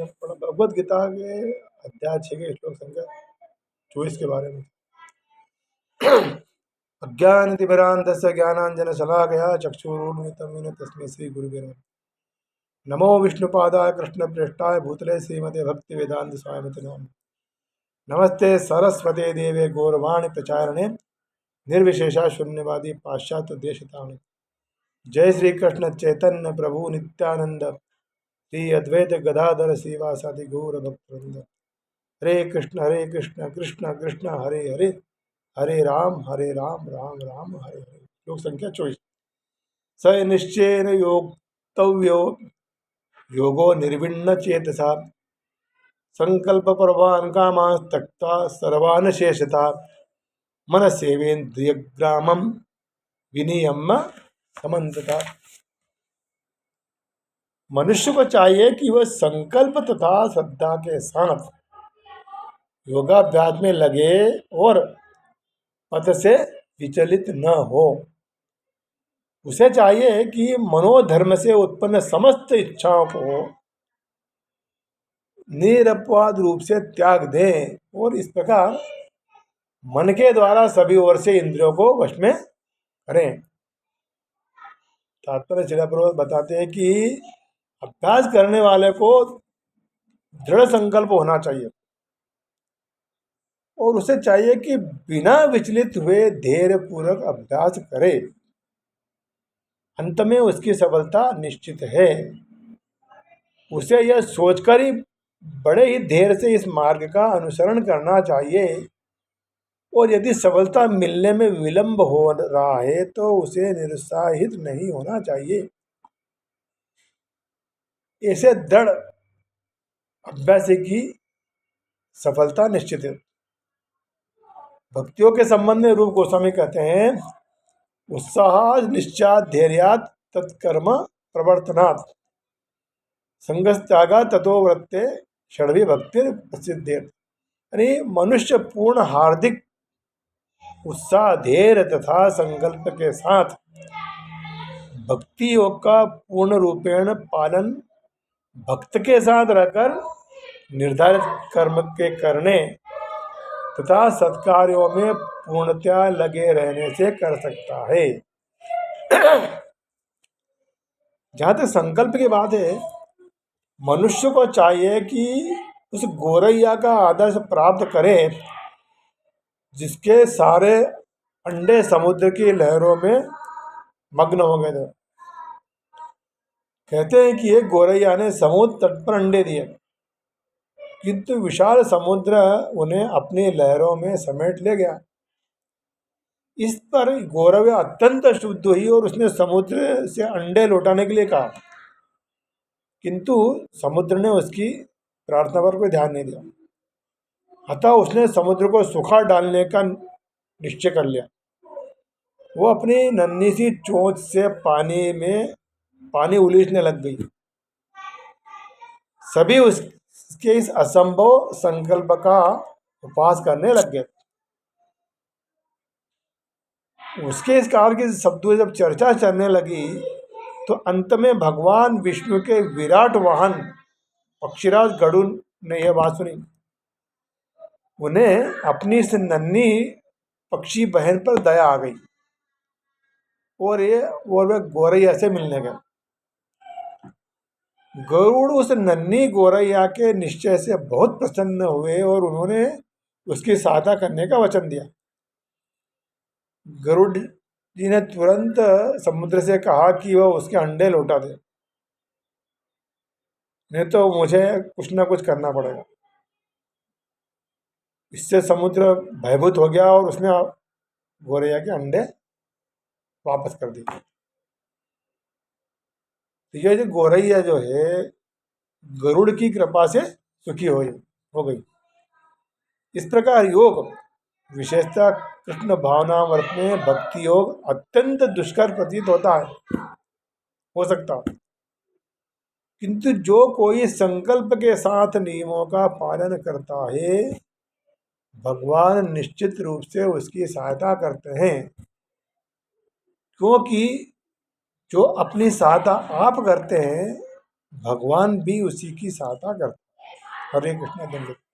भगवद गीता के अध्याय 6 के श्लोक संख्या 24 के बारे में। अज्ञानतिमिरान्धस्य ज्ञानाञ्जनशलाकया चक्षुरुन्मिलितं तस्मै श्रीगुरुवे नमः। नमो विष्णुपादाय कृष्णप्रेष्ठाय भूतले श्रीमते भक्तिवेदान्त स्वामिते नमः। नमस्ते सरस्वते देवे गौरवाणी प्रचारणे निर्विशेषा शून्यवादी पाश्चात्य देशतारिणे। जय श्री कृष्ण चैतन्य प्रभु नित्यानंद श्री अद्वैत गदाधर श्रीवासादि गौर भक्तवृंद। हरे कृष्ण कृष्ण कृष्ण हरे हरे, हरे राम राम राम हरे हरे। श्लोक संख्या 24। स निश्चयेन योक्तव्यो योगो निर्विण्ण चेतसा संकल्प परवान कामान् त्यक्त्वा सर्वान् शेषता मन सेवेन्द्रियग्रामं विनियम्य समन्तता। मनुष्य को चाहिए कि वह संकल्प तथा श्रद्धा के साथ योगाभ्यास में लगे और पथ से विचलित न हो। उसे चाहिए कि मनोधर्म से उत्पन्न समस्त इच्छाओं को निरपवाद रूप से त्याग दें और इस प्रकार मन के द्वारा सभी ओर से इंद्रियों को वश में करें। तात्पर्य शिलाप्रभुपाद बताते हैं कि अभ्यास करने वाले को दृढ़ संकल्प होना चाहिए और उसे चाहिए कि बिना विचलित हुए धैर्य पूर्वक अभ्यास करे। अंत में उसकी सफलता निश्चित है। उसे यह सोचकर ही बड़े ही धैर्य से इस मार्ग का अनुसरण करना चाहिए और यदि सफलता मिलने में विलंब हो रहा है तो उसे निरुत्साहित नहीं होना चाहिए। ऐसे दृढ़ अभ्यास की सफलता निश्चित है। भक्तियों के संबंध में रूप गोस्वामी कहते हैं, उत्साह निश्चात धैर्यात तत्कर्म प्रवर्तनात् संगस्त्यागा ततो वृत्ते षड्वी भक्ति प्रसिद्ध। यानी मनुष्य पूर्ण हार्दिक उत्साह धैर्य तथा संकल्प के साथ भक्ति योग का पूर्ण रूपेण पालन भक्त के साथ रहकर निर्धारित कर्म के करने तथा सत्कार्यों में पूर्णतया लगे रहने से कर सकता है। जहाँ तक संकल्प की बात है, मनुष्य को चाहिए कि उस गोरैया का आदर्श प्राप्त करे जिसके सारे अंडे समुद्र की लहरों में मग्न हो गए थे। कहते हैं कि एक गोरैया ने समुद्र तट पर अंडे दिए किंतु विशाल समुद्र उन्हें अपनी लहरों में समेट ले गया। इस पर गौरैया अत्यंत शुद्ध हुई और उसने समुद्र से अंडे लौटाने के लिए कहा, किंतु समुद्र ने उसकी प्रार्थना पर कोई ध्यान नहीं दिया। अतः उसने समुद्र को सुखा डालने का निश्चय कर लिया। वो अपनी नन्ही सी चोंच से पानी उलीचने लग गई। सभी उसके इस असंभव संकल्प का उपहास करने लग गए। उसके इस कार्य के शब्दों जब चर्चा चलने लगी तो अंत में भगवान विष्णु के विराट वाहन पक्षीराज गरुड़ ने यह बात सुनी। उन्हें अपनी इस नन्ही पक्षी बहन पर दया आ गई और वह गौरैया से मिलने गए। गरुड़ उस नन्ही गौरैया के निश्चय से बहुत प्रसन्न हुए और उन्होंने उसकी सहायता करने का वचन दिया। गरुड़ जी ने तुरंत समुद्र से कहा कि वह उसके अंडे लौटा दे, नहीं तो मुझे कुछ ना कुछ करना पड़ेगा। इससे समुद्र भयभीत हो गया और उसने गौरैया के अंडे वापस कर दिए। तो ये जो गौरैया जो है गरुड़ की कृपा से सुखी हो गई। इस प्रकार योग विशेषतः कृष्ण भावनामृत में भक्ति योग अत्यंत दुष्कर प्रतीत होता है, हो सकता, किंतु जो कोई संकल्प के साथ नियमों का पालन करता है भगवान निश्चित रूप से उसकी सहायता करते हैं, क्योंकि जो अपनी सहायता आप करते हैं भगवान भी उसी की सहायता करते हैं। हरे कृष्णा दंडवत।